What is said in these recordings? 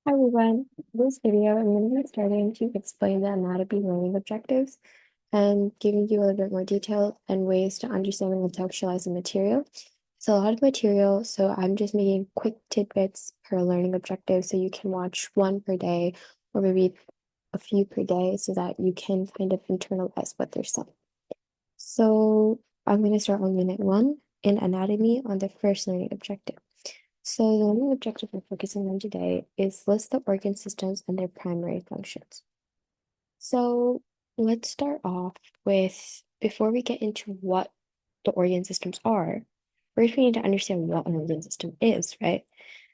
Hi everyone. In this video, I'm going to be starting to explain the Anato-Bee learning objectives and giving you a little bit more detail and ways to understand and contextualize the material. It's a lot of material, so I'm just making quick tidbits per learning objective so you can watch one per day or maybe a few per day so that you can kind of internalize what they're saying. So I'm going to start on unit one in anatomy on the first learning objective. So the learning objective we're focusing on today is list the organ systems and their primary functions. So let's start off with, before we get into what the organ systems are, first we need to understand what an organ system is, right?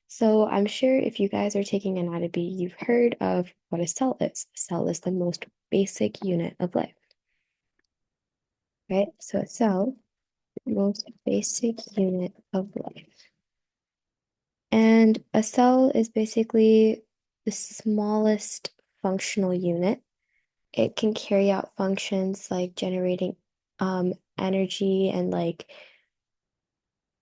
So I'm sure if you guys are taking anatomy, you've heard of what a cell is. A cell is the most basic unit of life, right? So a cell, most basic unit of life. And a cell is basically the smallest functional unit. It can carry out functions like generating energy and like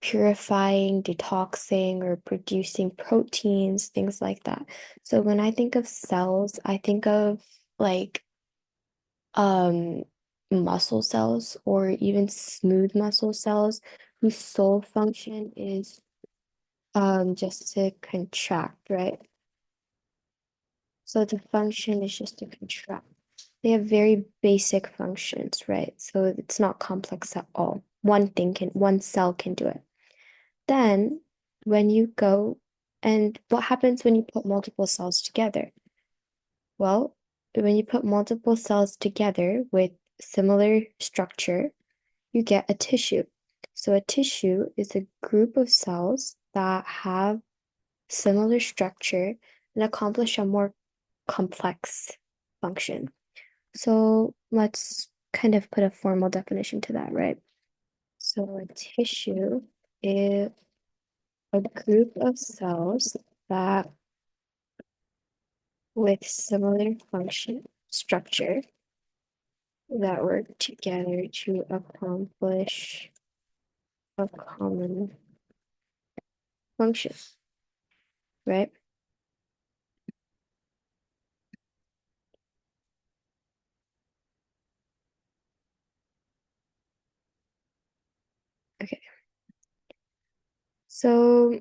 purifying, detoxing, or producing proteins, things like that. So when I think of cells, I think of like um muscle cells or even smooth muscle cells whose sole function is just to contract, right? So the function is just to contract. They have very basic functions, right? So it's not complex at all. One cell can do it. Then when you go, and what happens when you put multiple cells together? Well, when you put multiple cells together with similar structure, you get a tissue. So a tissue is a group of cells that have similar structure and accomplish a more complex function. So let's kind of put a formal definition to that, right? So a tissue is a group of cells that with similar function structure that work together to accomplish a common function, right? Okay. So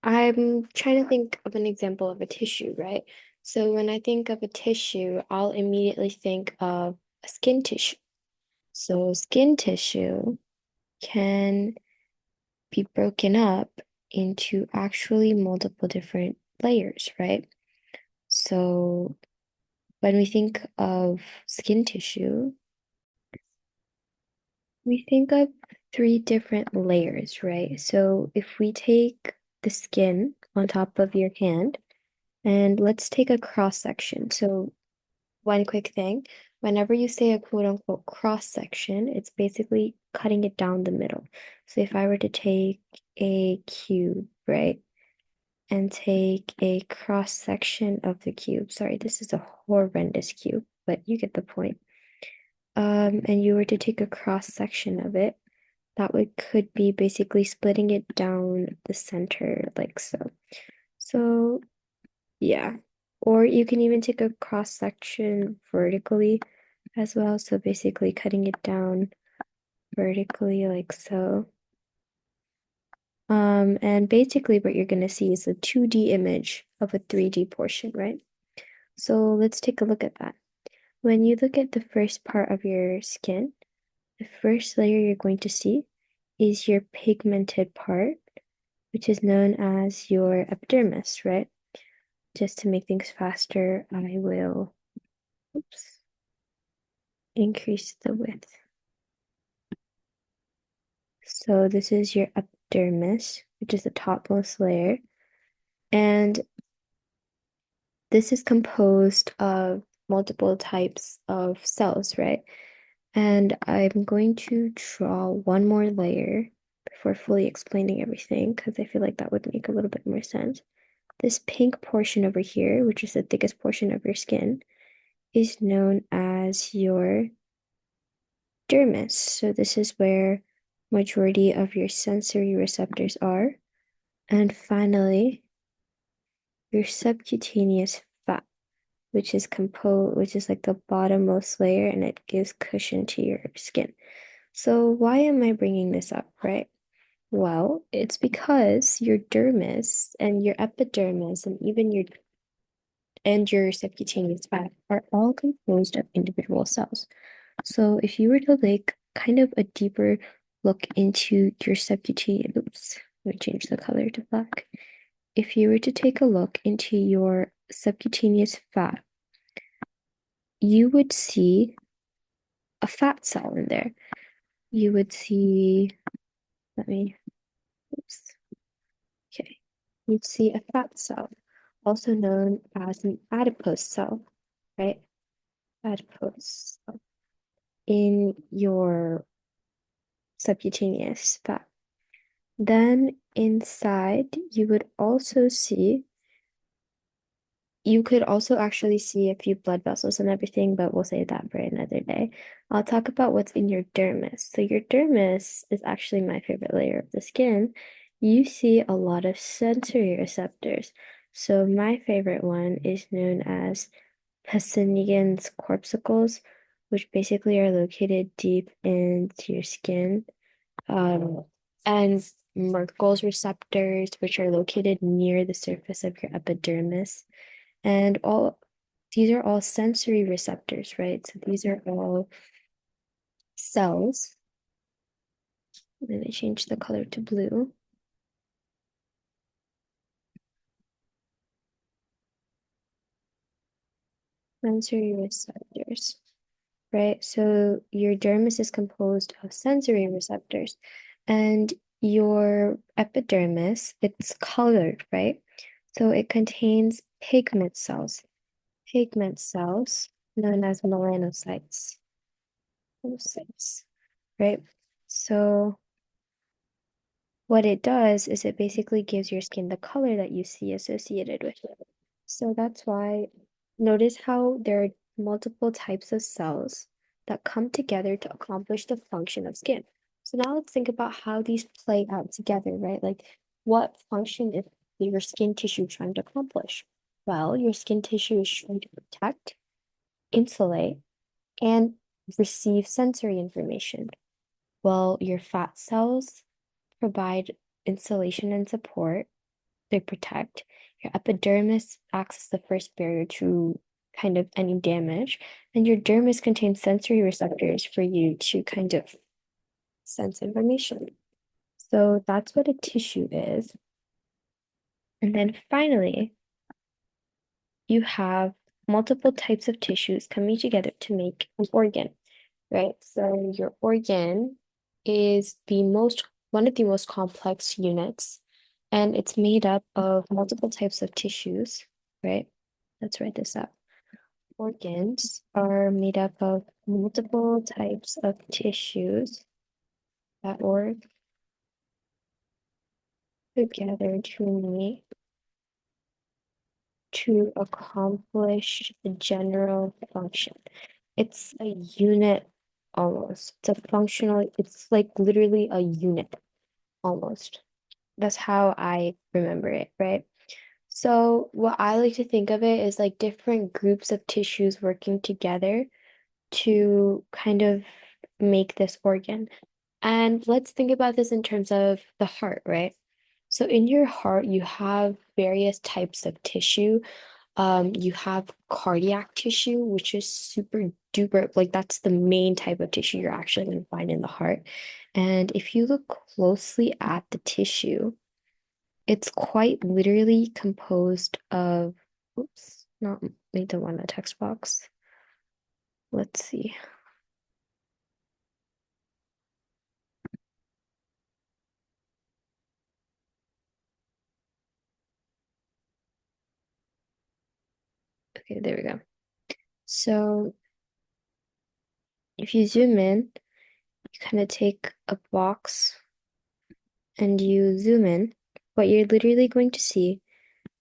I'm trying to think of an example of a tissue, right? So when I think of a tissue, I'll immediately think of a skin tissue. So skin tissue can be broken up into actually multiple different layers, right? So when we think of skin tissue, we think of three different layers, right? So if we take the skin on top of your hand, and let's take a cross section. So one quick thing, whenever you say a quote unquote cross section, it's basically cutting it down the middle. So if I were to take a cube, right, and take a cross section of the cube, sorry, this is a horrendous cube, but you get the point. And you were to take a cross section of it, that would could be basically splitting it down the center like so. So yeah. Or you can even take a cross section vertically as well. So basically cutting it down vertically like so. And basically what you're gonna see is a 2D image of a 3D portion, right? So let's take a look at that. When you look at the first part of your skin, the first layer you're going to see is your pigmented part, which is known as your epidermis, right? Just to make things faster, I will, oops, increase the width. So this is your epidermis, which is the topmost layer. And this is composed of multiple types of cells, right? And I'm going to draw one more layer before fully explaining everything, because I feel like that would make a little bit more sense. This pink portion over here, which is the thickest portion of your skin, is known as your dermis. So this is where majority of your sensory receptors are. And finally, your subcutaneous fat, which is like the bottommost layer, and it gives cushion to your skin. So why am I bringing this up, right? Well, it's because your dermis and your epidermis and even your subcutaneous fat are all composed of individual cells. So if you were to like kind of a deeper look into your subcutaneous, oops, let me change the color to black. If you were to take a look into your subcutaneous fat, you would see a fat cell in there. You would see, let me, oops, okay. You'd see a fat cell, also known as an adipose cell, right? Adipose cell in your subcutaneous fat. Then inside, you could also actually see a few blood vessels and everything, but we'll save that for another day. I'll talk about what's in your dermis. So your dermis is actually my favorite layer of the skin. You see a lot of sensory receptors. So my favorite one is known as Passinigen's corpuscles, which basically are located deep into your skin. And Merkel's receptors, which are located near the surface of your epidermis. And all these are all sensory receptors, right? So these are all cells. I'm going to change the color to blue. Sensory receptors, right? So your dermis is composed of sensory receptors, and your epidermis, it's colored, right? So it contains pigment cells known as melanocytes, melanocytes, right? So what it does is it basically gives your skin the color that you see associated with it. So that's why notice how there are multiple types of cells that come together to accomplish the function of skin. So now let's think about how these play out together, right? Like what function is your skin tissue trying to accomplish? Well, your skin tissue is trying to protect, insulate, and receive sensory information. Well, your fat cells provide insulation and support. They protect. Your epidermis acts as the first barrier to kind of any damage, and your dermis contains sensory receptors for you to kind of sense information. So that's what a tissue is. And then finally, you have multiple types of tissues coming together to make an organ, right? So your organ is one of the most complex units, and it's made up of multiple types of tissues, right? Let's write this up. Organs are made up of multiple types of tissues that work together to accomplish the general function. It's a unit almost. It's like literally a unit almost. That's how I remember it, right? So what I like to think of it is like different groups of tissues working together to kind of make this organ. And let's think about this in terms of the heart, right? So in your heart, you have various types of tissue. You have cardiac tissue, which is super duper, like that's the main type of tissue you're actually going to find in the heart. And if you look closely at the tissue, it's quite literally composed of, oops, not need the one in the text box. Let's see. Okay, there we go. So if you zoom in, you kind of take a box and you zoom in, what you're literally going to see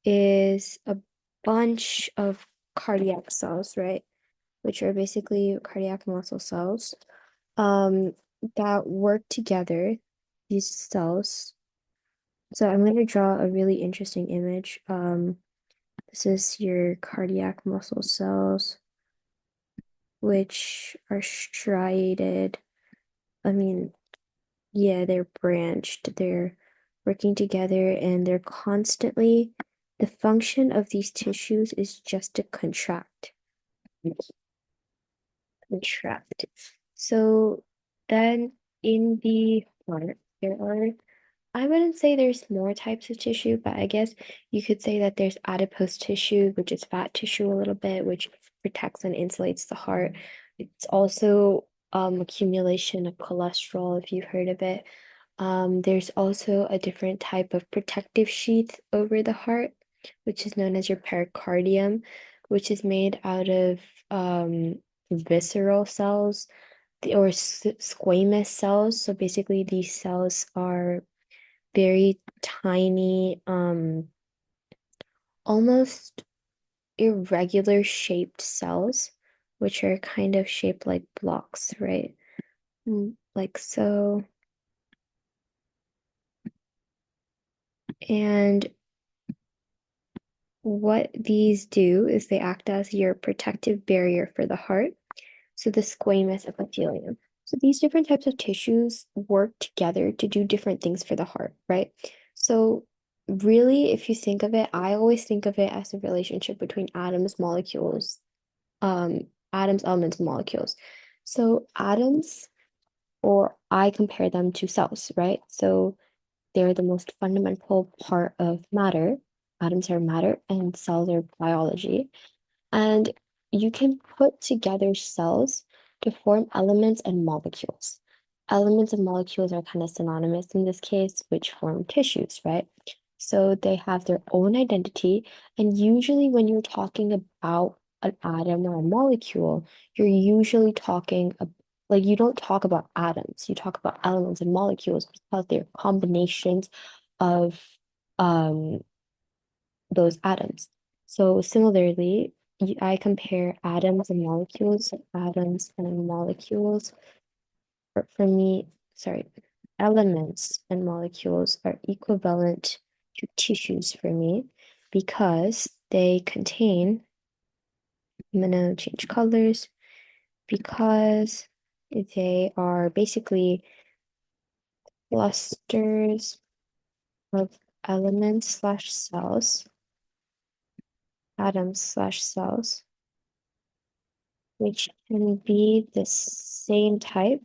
is a bunch of cardiac cells, right? Which are basically cardiac muscle cells, that work together, these cells. So I'm going to draw a really interesting image. This is your cardiac muscle cells, which are striated. I mean, yeah, they're branched. They're working together and they're constantly, the function of these tissues is just to contract. Contract. So then in the heart, there are, I wouldn't say there's more types of tissue, but I guess you could say that there's adipose tissue, which is fat tissue a little bit, which protects and insulates the heart. It's also accumulation of cholesterol, if you've heard of it. There's also a different type of protective sheath over the heart, which is known as your pericardium, which is made out of visceral cells or squamous cells. So basically, these cells are very tiny, almost irregular shaped cells, which are kind of shaped like blocks, right? Like so. And what these do is they act as your protective barrier for the heart. So the squamous epithelium. So these different types of tissues work together to do different things for the heart, right? So really, if you think of it, I always think of it as a relationship between atoms, molecules, um, atoms, elements, and molecules. So atoms, or I compare them to cells, right? So they're the most fundamental part of matter. Atoms are matter and cells are biology. And you can put together cells to form elements and molecules. Elements and molecules are kind of synonymous in this case, which form tissues, right? So they have their own identity. And usually, when you're talking about an atom or a molecule, you're usually talking like you don't talk about atoms, you talk about elements and molecules because they're combinations of um those atoms. So similarly, I compare atoms and molecules. Atoms and molecules, for me, sorry, elements and molecules are equivalent to tissues for me because they contain, I'm gonna change colors because they are basically clusters of elements slash cells, atoms slash cells which can be the same type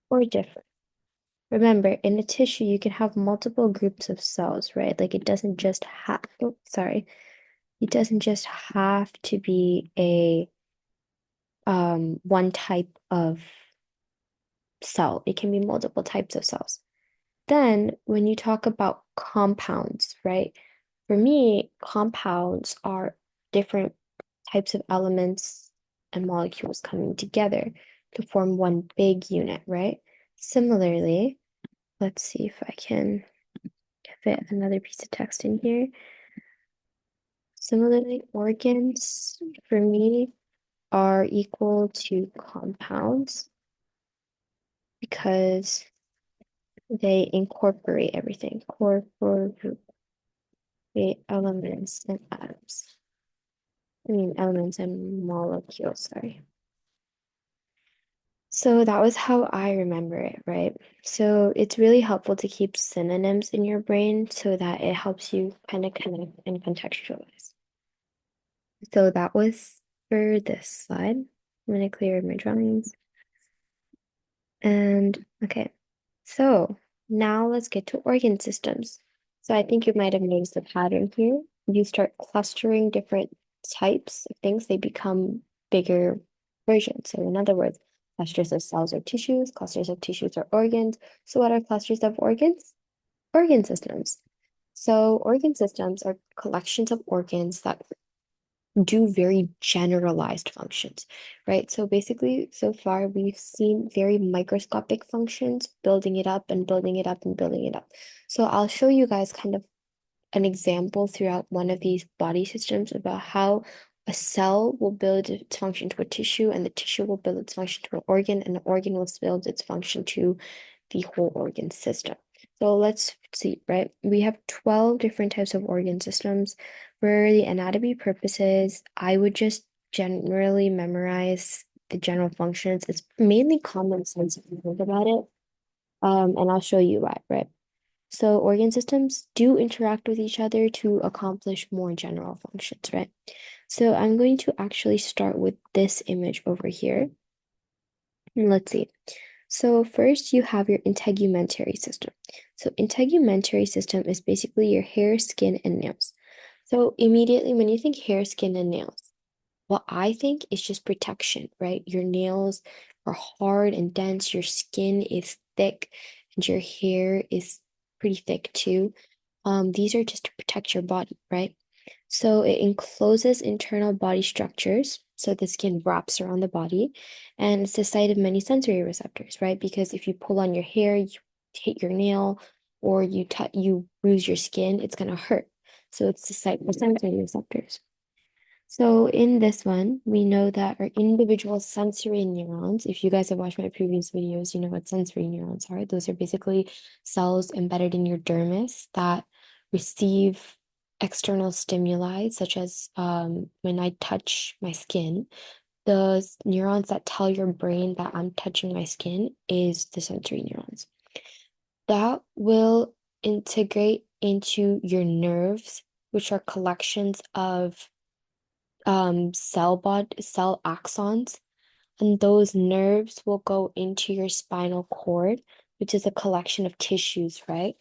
or different. Remember, in a tissue, you can have multiple groups of cells, right? Like it doesn't just have, oh, sorry, it doesn't just have to be a one type of cell. It can be multiple types of cells. Then when you talk about compounds, right? For me, compounds are different types of elements and molecules coming together to form one big unit, right? Similarly, let's see if I can fit another piece of text in here. Similarly, organs for me are equal to compounds because they incorporate everything, incorporate elements and atoms. I mean, elements and molecules, sorry. So that was how I remember it, right? So it's really helpful to keep synonyms in your brain so that it helps you kind of connect and contextualize. So that was for this slide. I'm going to clear my drawings. And okay, so now let's get to organ systems. So I think you might have noticed the pattern here. You start clustering different types of things, they become bigger versions. So in other words, clusters of cells are tissues, clusters of tissues are organs. So what are clusters of organs? Organ systems. So organ systems are collections of organs that do very generalized functions, right? So basically, so far we've seen very microscopic functions, building it up and building it up and building it up. So I'll show you guys kind of an example throughout one of these body systems about how a cell will build its function to a tissue, and the tissue will build its function to an organ, and the organ will build its function to the whole organ system. So let's see, right? We have 12 different types of organ systems. For the anatomy purposes, I would just generally memorize the general functions. It's mainly common sense if you think about it. And I'll show you why, right? So organ systems do interact with each other to accomplish more general functions, right? So I'm going to actually start with this image over here. And let's see. So first you have your integumentary system. So integumentary system is basically your hair, skin, and nails. So immediately when you think hair, skin, and nails, what I think is just protection, right? Your nails are hard and dense, your skin is thick, and your hair is pretty thick too. These are just to protect your body, right? So it encloses internal body structures. So the skin wraps around the body, and it's the site of many sensory receptors, right? Because if you pull on your hair, you hit your nail, or you bruise your skin, it's gonna hurt. So it's the site for sensory receptors. So in this one, we know that our individual sensory neurons, if you guys have watched my previous videos, you know what sensory neurons are. Those are basically cells embedded in your dermis that receive external stimuli, such as when I touch my skin, the neurons that tell your brain that I'm touching my skin is the sensory neurons. That will integrate into your nerves, which are collections of cell axons, and those nerves will go into your spinal cord, which is a collection of tissues, right?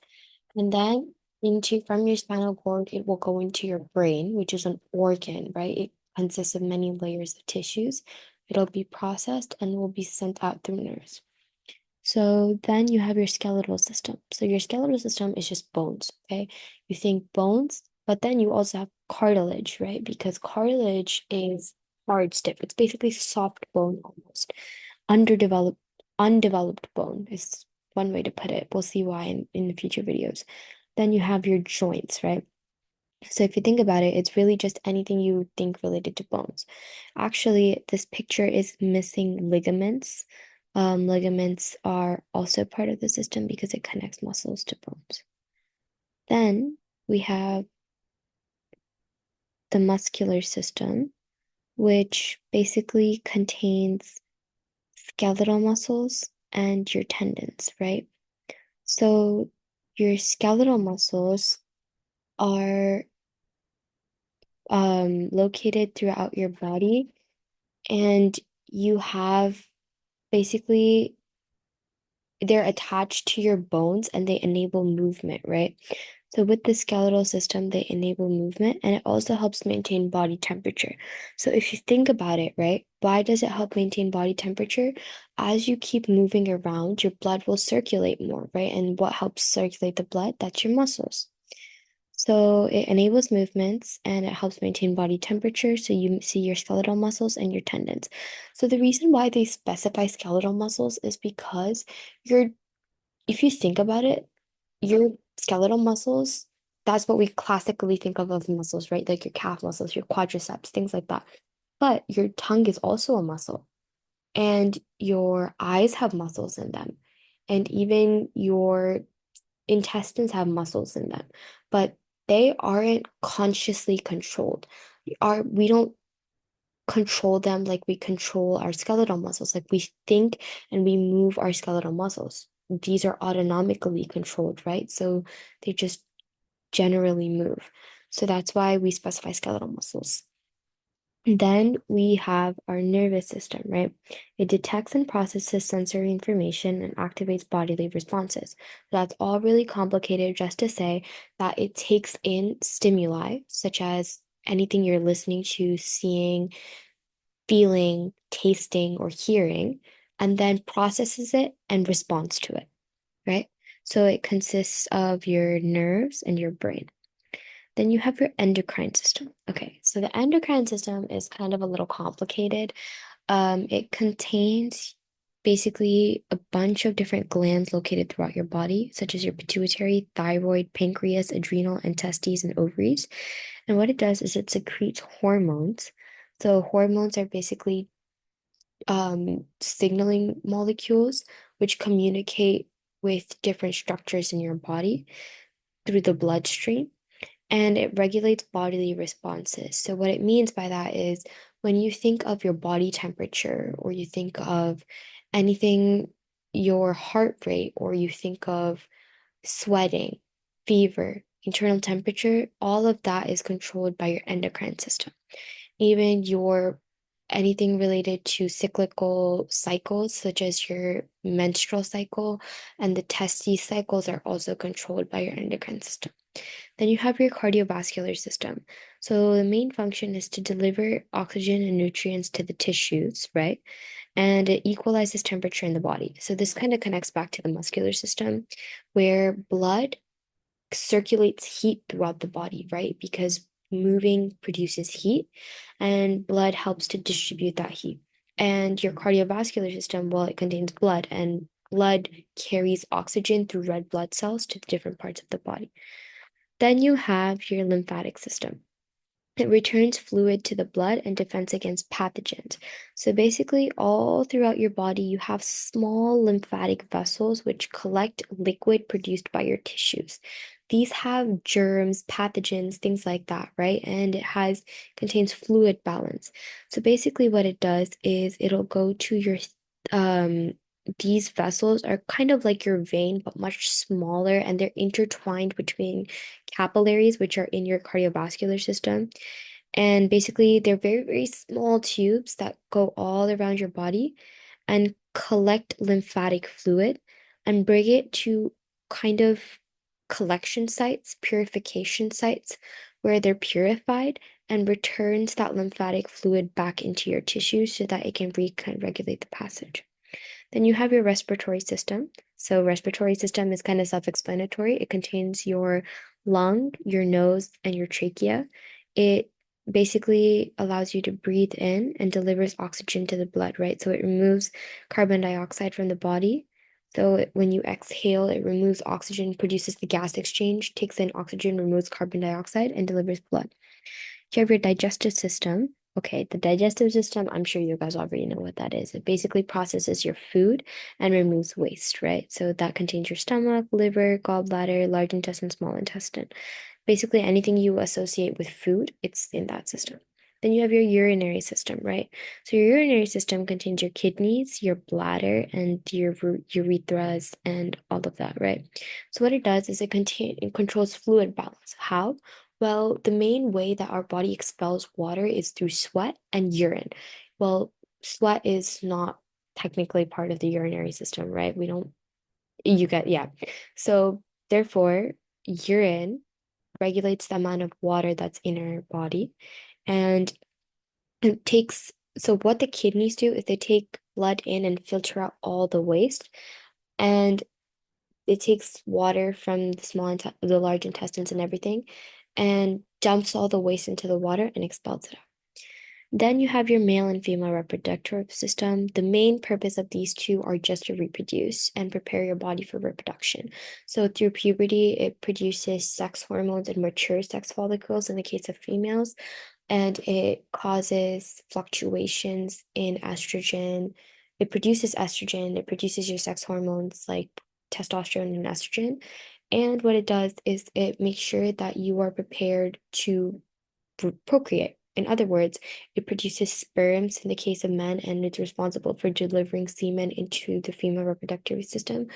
And then into from your spinal cord it will go into your brain, which is an organ, right? It consists of many layers of tissues. It'll be processed and will be sent out through nerves. So then you have your skeletal system. So your skeletal system is just bones, okay? You think bones, but then you also have cartilage, right? Because cartilage is hard, stiff. It's basically soft bone almost. Underdeveloped, undeveloped bone is one way to put it. We'll see why in the future videos. Then you have your joints, right? So if you think about it, it's really just anything you would think related to bones. Actually, this picture is missing ligaments. Ligaments are also part of the system because it connects muscles to bones. Then we have the muscular system, which basically contains skeletal muscles and your tendons, right? So your skeletal muscles are located throughout your body, and you have basically they're attached to your bones and they enable movement, right? So with the skeletal system, they enable movement and it also helps maintain body temperature. So if you think about it, right, why does it help maintain body temperature? As you keep moving around, your blood will circulate more, right? And what helps circulate the blood? That's your muscles. So it enables movements and it helps maintain body temperature. So you see your skeletal muscles and your tendons. So the reason why they specify skeletal muscles is because if you think about it, your skeletal muscles, that's what we classically think of muscles, right? Like your calf muscles, your quadriceps, things like that. But your tongue is also a muscle, and your eyes have muscles in them, and even your intestines have muscles in them, but they aren't consciously controlled. We don't control them like we control our skeletal muscles. Like we think and we move our skeletal muscles. These are autonomically controlled, right? So they just generally move. So that's why we specify skeletal muscles. Then we have our nervous system, right? It detects and processes sensory information and activates bodily responses. That's all really complicated just to say that it takes in stimuli, such as anything you're listening to, seeing, feeling, tasting, or hearing, and then processes it and responds to it, right? So it consists of your nerves and your brain. Then you have your endocrine system. Okay, so the endocrine system is kind of a little complicated. It contains basically a bunch of different glands located throughout your body, such as your pituitary, thyroid, pancreas, adrenal, and testes and ovaries. And what it does is it secretes hormones. So hormones are basically signaling molecules which communicate with different structures in your body through the bloodstream, and it regulates bodily responses. So, what it means by that is when you think of your body temperature, or you think of anything, your heart rate, or you think of sweating, fever, internal temperature, all of that is controlled by your endocrine system. Even your anything related to cyclical cycles, such as your menstrual cycle and the testes cycles, are also controlled by your endocrine system. Then you have your cardiovascular system. So the main function is to deliver oxygen and nutrients to the tissues, right? And it equalizes temperature in the body. So this kind of connects back to the muscular system, where blood circulates heat throughout the body, right? Because moving produces heat, and blood helps to distribute that heat. And your cardiovascular system, well, it contains blood, and blood carries oxygen through red blood cells to the different parts of the body. Then you have your lymphatic system. It returns fluid to the blood and defends against pathogens. So basically, all throughout your body, you have small lymphatic vessels which collect liquid produced by your tissues. These have germs, pathogens, things like that, right? And it has contains fluid balance. So basically, what it does is it'll go to your um these vessels are kind of like your vein, but much smaller, and they're intertwined between capillaries, which are in your cardiovascular system. And basically, they're very, very small tubes that go all around your body and collect lymphatic fluid and bring it to kind of collection sites, purification sites, where they're purified and returns that lymphatic fluid back into your tissues so that it can kind of regulate the passage. Then you have your respiratory system. So respiratory system is kind of self-explanatory. It contains your lung, your nose, and your trachea. It basically allows you to breathe in and delivers oxygen to the blood, right? So it removes carbon dioxide from the body. So when you exhale, it removes oxygen, produces the gas exchange, takes in oxygen, removes carbon dioxide, and delivers blood. You have your digestive system. Okay, the digestive system, I'm sure you guys already know what that is. It basically processes your food and removes waste, right? So that contains your stomach, liver, gallbladder, large intestine, small intestine. Basically, anything you associate with food, it's in that system. Then you have your urinary system, right? So your urinary system contains your kidneys, your bladder, and your urethras and all of that, right? So what it does is it controls fluid balance. How? Well, the main way that our body expels water is through sweat and urine. Well, sweat is not technically part of the urinary system, right? We don't, you get, yeah. So therefore, urine regulates the amount of water that's in our body. And it takes, so what the kidneys do is they take blood in and filter out all the waste. And it takes water from the large intestines and everything, and dumps all the waste into the water and expels it out. Then you have your male and female reproductive system. The main purpose of these two are just to reproduce and prepare your body for reproduction. So through puberty, it produces sex hormones and mature sex follicles in the case of females, and it causes fluctuations in estrogen. It produces estrogen, it produces your sex hormones like testosterone and estrogen. And what it does is it makes sure that you are prepared to procreate. In other words, it produces sperms in the case of men, and it's responsible for delivering semen into the female reproductive system.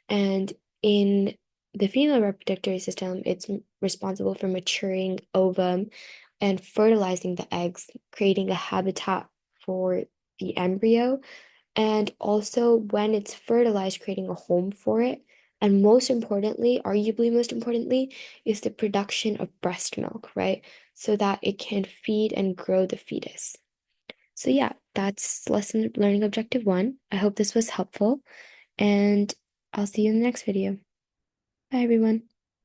And in the female reproductive system, it's responsible for maturing ovum and fertilizing the eggs, creating a habitat for the embryo, and also when it's fertilized, creating a home for it. And most importantly, arguably most importantly, is the production of breast milk, right? So that it can feed and grow the fetus. So yeah, that's lesson learning objective one. I hope this was helpful, and I'll see you in the next video. Bye, everyone.